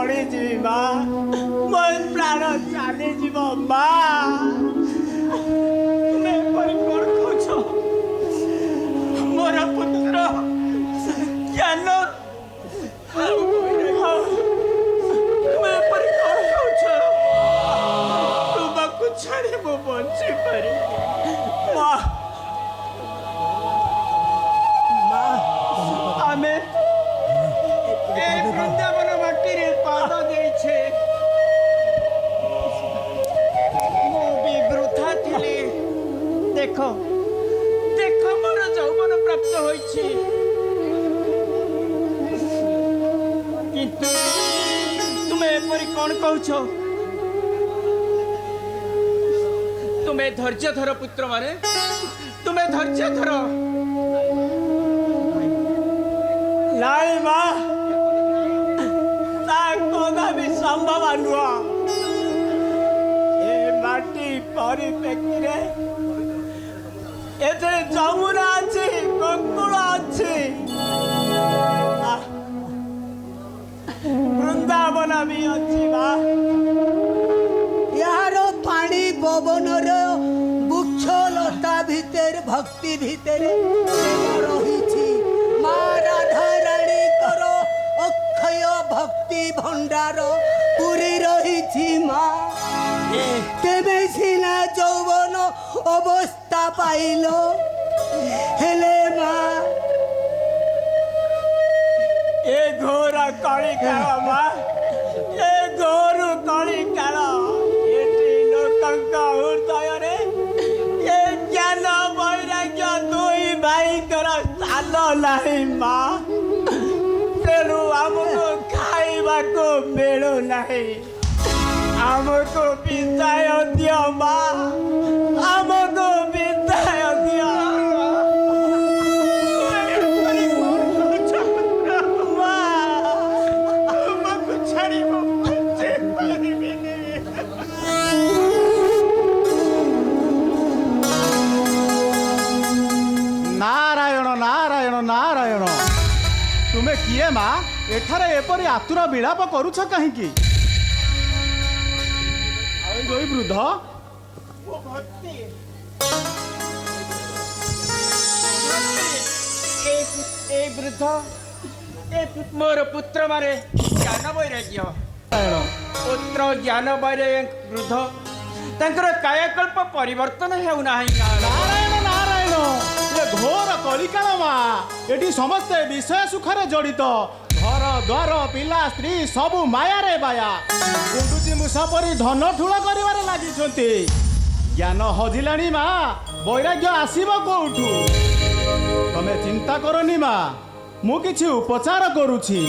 ମରିଯିବି ମା ମୋ ପ୍ରାଣ ଚାଲିଯିବ ମା ତୁମେ ଏପରି କ'ଣ କହୁଛ ମୋର ପୁତ୍ର ଜ୍ଞାନ ତୁମେ ଏପରି କ'ଣ କହୁଛ ତୁମକୁ ଛାଡ଼ି ମୁଁ ବଞ୍ଚିପାରିବି ମା ଆମେ ଏ ବୃନ୍ଦାବନ ମାଟିରେ ପାଦ ଦେଇଛେ ମୁଁ ବି ବୃଥା ଥିଲି ଦେଖ ଦେଖ ମୋର ଯୌବନ ପ୍ରାପ୍ତ ହୋଇଛି କିନ୍ତୁ ତୁମେ ଏପରି କ'ଣ କହୁଛ ତୁମେ ଧୈର୍ଯ୍ୟ ଧର ପୁତ୍ର ମାନେ ତୁମେ ଧୈର୍ଯ୍ୟ ଧର ନାଇଁ ମା ତା କଦାପି ସମ୍ଭବ ନୁହଁ ଏ ମାଟି ପରିପ୍ରେକ୍ଷୀରେ ଏଥିରେ ଯମୁନା ଅଛି ଗୋକୁଳ ଅଛି ବୃନ୍ଦାବନ ବି ଅଛି ମା यार पानी पवनर वृक्ष लता भितर भक्ति भितर रही माँ राधा रानी करो अक्षय भक्ति भंडार पूरी रही माँ तेबे सिना यौवन अवस्था पाइल हेले माँ ए घोर कली काल माँ ए घोर कली काल हृदय ए ज्ञान वैराग्य दुई भाईकर स्थान नहीं माँ तेणु आमको खाइबाको मिलू नहीं आमको विदाय दियो माँ आमको विदाय दियो नारायण नारायण नारायण तुमे किए माँ एठारे एपरी आतुर विलाप करुछ कहीं वृद्ध वृद्ध मोर पुत्र मारे ज्ञान वैराग्य पुत्र ज्ञान वैराग्य वृद्ध तांकर कायाकल्प परिवर्तन हेउना नारायण नारायण ये घोर कलिकाल माँ एटी समस्ते विषय सुखरे जड़ित घर द्वार पिला स्त्री सबु माया रे बाया गुंडुची मूषा परी धन ठूल कर लगी ज्ञान हजिलाणी माँ वैराग्य आसीब कोठू तमे चिंता करनी माँ मु किछि उपचार करुछि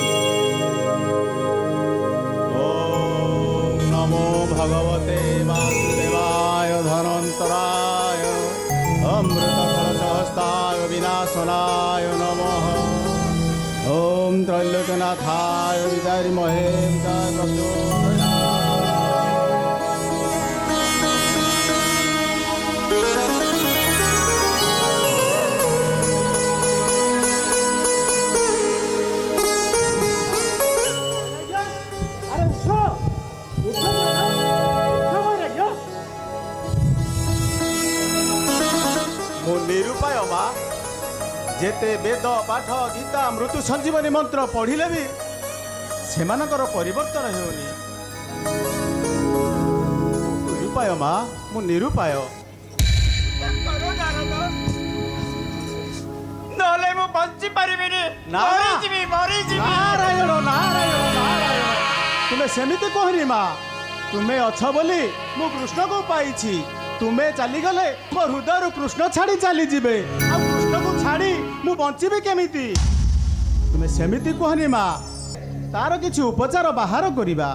ओम नमो भगवते वासुदेवाय धनंतराय अमृत कलशहस्ताय विनाशनाय नमः ओम त्रैलोक्यनाथाय विद्महे निरुपाय माँ जेते वेद पाठ गीता मृत्यु संजीवनी मंत्र पढ़िले भी सेमानकर परिवर्तन हेउनी निरुपाय माँ मु निरुपाय नले मु बंची परिबिनी मरिजिबी मरिजिबी नारायण नारायण नारायण तुमे सेमिति कहनी माँ तुमे अछ बोली मु कृष्ण को पाइछि तुमे चली गले मो हृदय कृष्ण छाड़ी चली जीवे आ कृष्ण को छाड़ी मु बंचीबी केमिति तुमे सेमिति कहनी माँ तार किछि उपचार बाहर करिबा